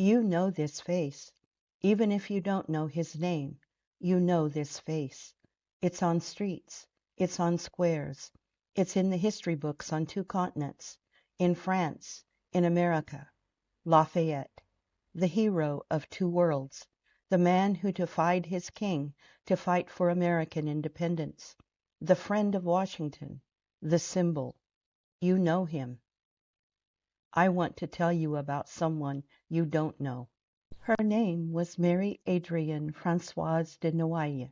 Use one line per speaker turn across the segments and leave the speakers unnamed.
You know this face. Even if you don't know his name, you know this face. It's on streets. It's on squares. It's in the history books on 2 continents. In France. In America. Lafayette. The hero of 2 worlds. The man who defied his king to fight for American independence. The friend of Washington. The symbol. You know him. I want to tell you about someone you don't know. Her name was Mary Adrienne Françoise de Noailles.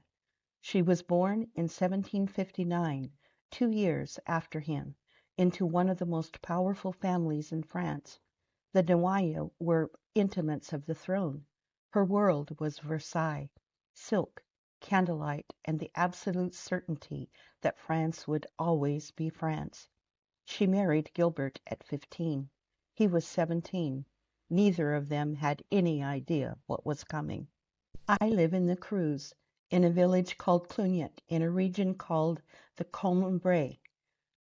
She was born in 1759, 2 years after him, into one of the most powerful families in France. The Noailles were intimates of the throne. Her world was Versailles, silk, candlelight, and the absolute certainty that France would always be France. She married Gilbert at 15. He was 17. Neither of them had any idea what was coming. I live in the Creuse, in a village called Clugnet, in a region called the Combre,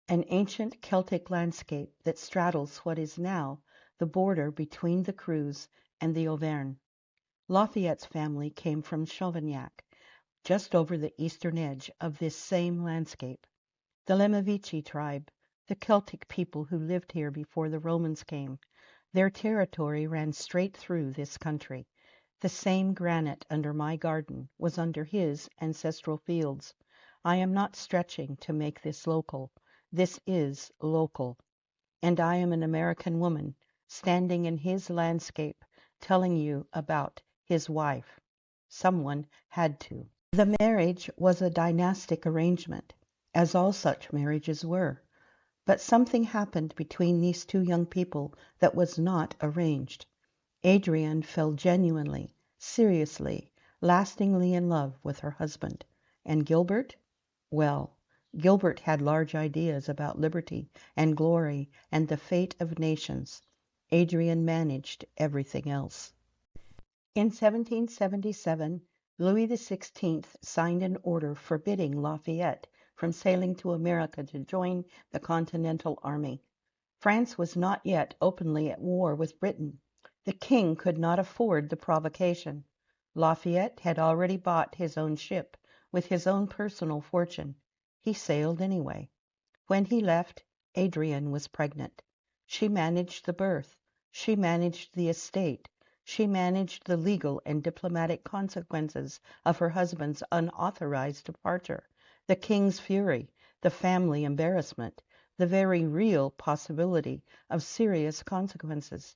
an ancient Celtic landscape that straddles what is now the border between the Creuse and the Auvergne. Lafayette's family came from Chauvignac, just over the eastern edge of this same landscape. The Lemovici tribe, the Celtic people who lived here before the Romans came, their territory ran straight through this country. The same granite under my garden was under his ancestral fields. I am not stretching to make this local. This is local. And I am an American woman, standing in his landscape, telling you about his wife. Someone had to. The marriage was a dynastic arrangement, as all such marriages were. But something happened between these 2 young people that was not arranged. Adrienne fell genuinely, seriously, lastingly in love with her husband. And Gilbert? Well, Gilbert had large ideas about liberty and glory and the fate of nations. Adrienne managed everything else. In 1777, Louis XVI signed an order forbidding Lafayette from sailing to America to join the Continental Army. France was not yet openly at war with Britain. The king could not afford the provocation. Lafayette had already bought his own ship with his own personal fortune. He sailed anyway. When he left, Adrienne was pregnant. She managed the birth. She managed the estate. She managed the legal and diplomatic consequences of her husband's unauthorized departure, the king's fury, the family embarrassment, the very real possibility of serious consequences.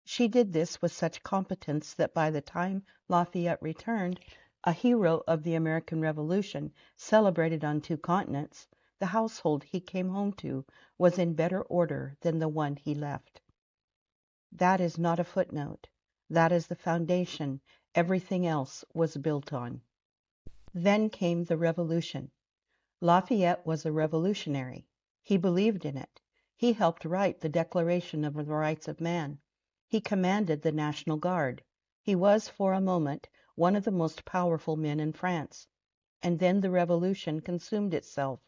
She did this with such competence that by the time Lafayette returned, a hero of the American Revolution, celebrated on 2 continents, the household he came home to was in better order than the one he left. That is not a footnote. That is the foundation everything else was built on. Then came the Revolution. Lafayette was a revolutionary. He believed in it. He helped write the Declaration of the Rights of Man. He commanded the National Guard. He was, for a moment, one of the most powerful men in France. And then the Revolution consumed itself.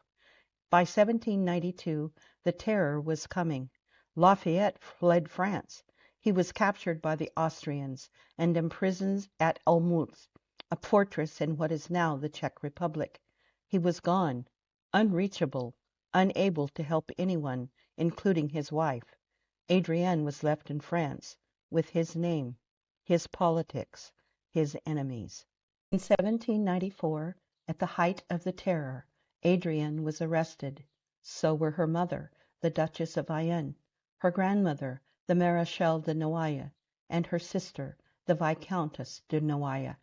By 1792, the Terror was coming. Lafayette fled France. He was captured by the Austrians and imprisoned at Olmütz, a fortress in what is now the Czech Republic. He was gone, unreachable, unable to help anyone, including his wife. Adrienne was left in France with his name, his politics, his enemies. In 1794, at the height of the Terror, Adrienne was arrested. So were her mother, the Duchess of Ayen, her grandmother, the Maréchal de Noailles, and her sister, the Viscountess de Noailles.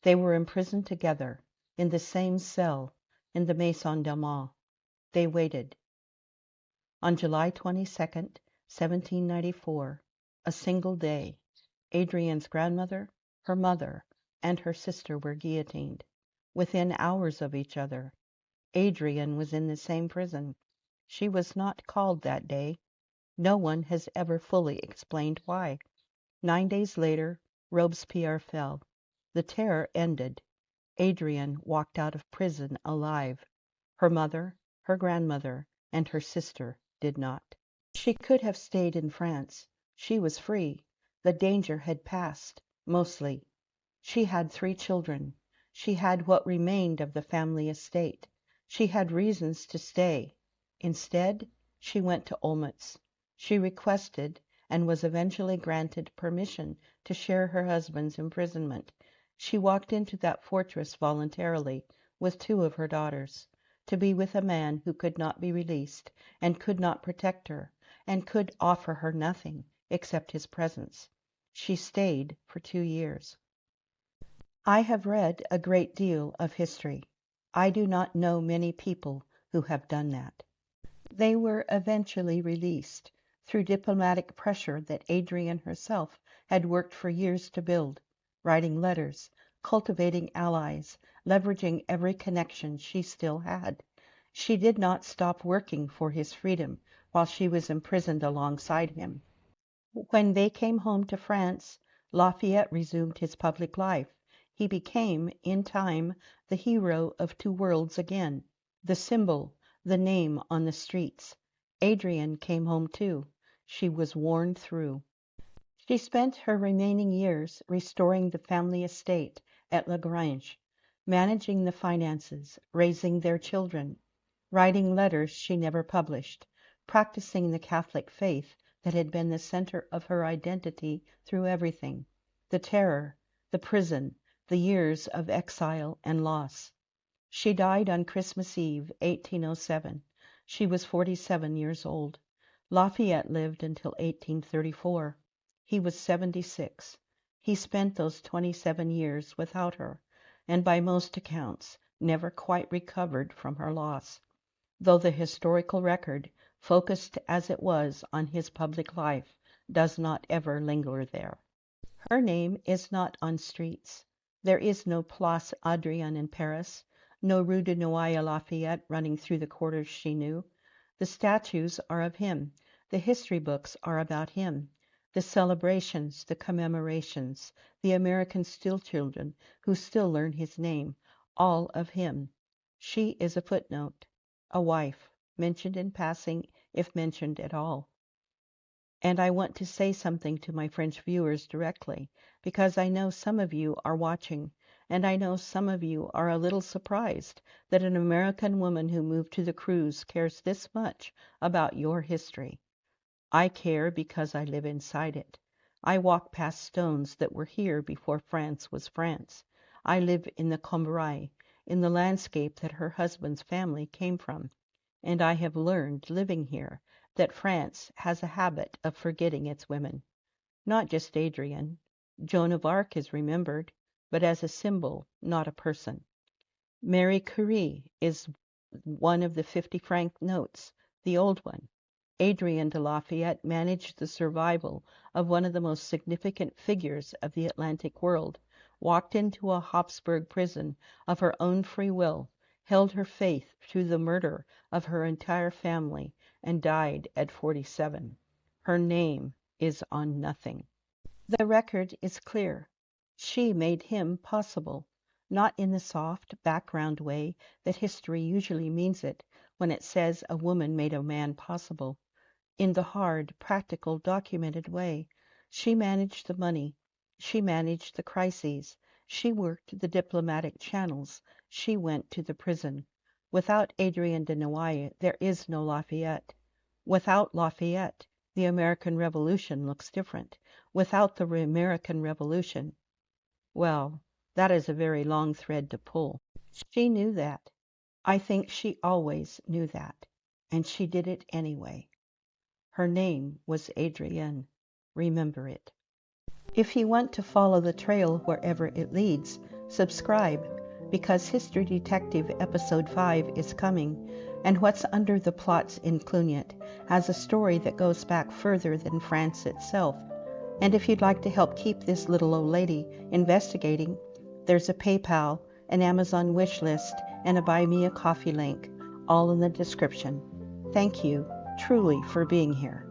They were imprisoned together, in the same cell, in the Maison Delmont. They waited. On July 22nd, 1794, a single day, Adrienne's grandmother, her mother, and her sister were guillotined, within hours of each other. Adrienne was in the same prison. She was not called that day. No one has ever fully explained why. 9 days later, Robespierre fell. The Terror ended. Adrienne walked out of prison alive. Her mother, her grandmother, and her sister did not. She could have stayed in France. She was free. The danger had passed, mostly. She had 3 children. She had what remained of the family estate. She had reasons to stay. Instead, she went to Olmütz. She requested, and was eventually granted, permission to share her husband's imprisonment. She walked into that fortress voluntarily, with 2 of her daughters, to be with a man who could not be released, and could not protect her, and could offer her nothing except his presence. She stayed for 2 years. I have read a great deal of history. I do not know many people who have done that. They were eventually released through diplomatic pressure that Adrienne herself had worked for years to build, writing letters, cultivating allies, leveraging every connection she still had. She did not stop working for his freedom while she was imprisoned alongside him. When they came home to France, Lafayette resumed his public life. He became, in time, the hero of 2 worlds again, the symbol, the name on the streets. Adrienne came home too. She was worn through. She spent her remaining years restoring the family estate at La Grange, managing the finances, raising their children, writing letters she never published, practicing the Catholic faith that had been the center of her identity through everything, the terror, the prison, the years of exile and loss. She died on Christmas Eve, 1807. She was 47 years old. Lafayette lived until 1834. He was 76. He spent those 27 years without her, and by most accounts never quite recovered from her loss, though the historical record, focused as it was on his public life, does not ever linger there. Her name is not on streets. There is no Place Adrienne in Paris, no Rue de Noailles Lafayette running through the quarters she knew. The statues are of him. The history books are about him. The celebrations, the commemorations, the American still children who still learn his name, all of him. She is a footnote, a wife, mentioned in passing, if mentioned at all. And I want to say something to my French viewers directly, because I know some of you are watching, and I know some of you are a little surprised that an American woman who moved to the Cruz cares this much about your history. I care because I live inside it. I walk past stones that were here before France was France. I live in the Cambrai, in the landscape that her husband's family came from. And I have learned, living here, that France has a habit of forgetting its women. Not just Adrienne. Joan of Arc is remembered, but as a symbol, not a person. Marie Curie is one of the 50-franc notes, the old one. Adrienne de Lafayette managed the survival of one of the most significant figures of the Atlantic world, walked into a Habsburg prison of her own free will, held her faith through the murder of her entire family, and died at 47. Her name is on nothing. The record is clear. She made him possible, not in the soft background way that history usually means it when it says a woman made a man possible. In the hard, practical, documented way. She managed the money. She managed the crises. She worked the diplomatic channels. She went to the prison. Without Adrienne de Noailles, there is no Lafayette. Without Lafayette, the American Revolution looks different. Without the American Revolution, well, that is a very long thread to pull. She knew that. I think she always knew that. And she did it anyway. Her name was Adrienne. Remember it. If you want to follow the trail wherever it leads, subscribe, because History Detective Episode 5 is coming, and What's Under the Plots in Clugnet has a story that goes back further than France itself. And if you'd like to help keep this little old lady investigating, there's a PayPal, an Amazon wish list, and a Buy Me a Coffee link, all in the description. Thank you, truly, for being here.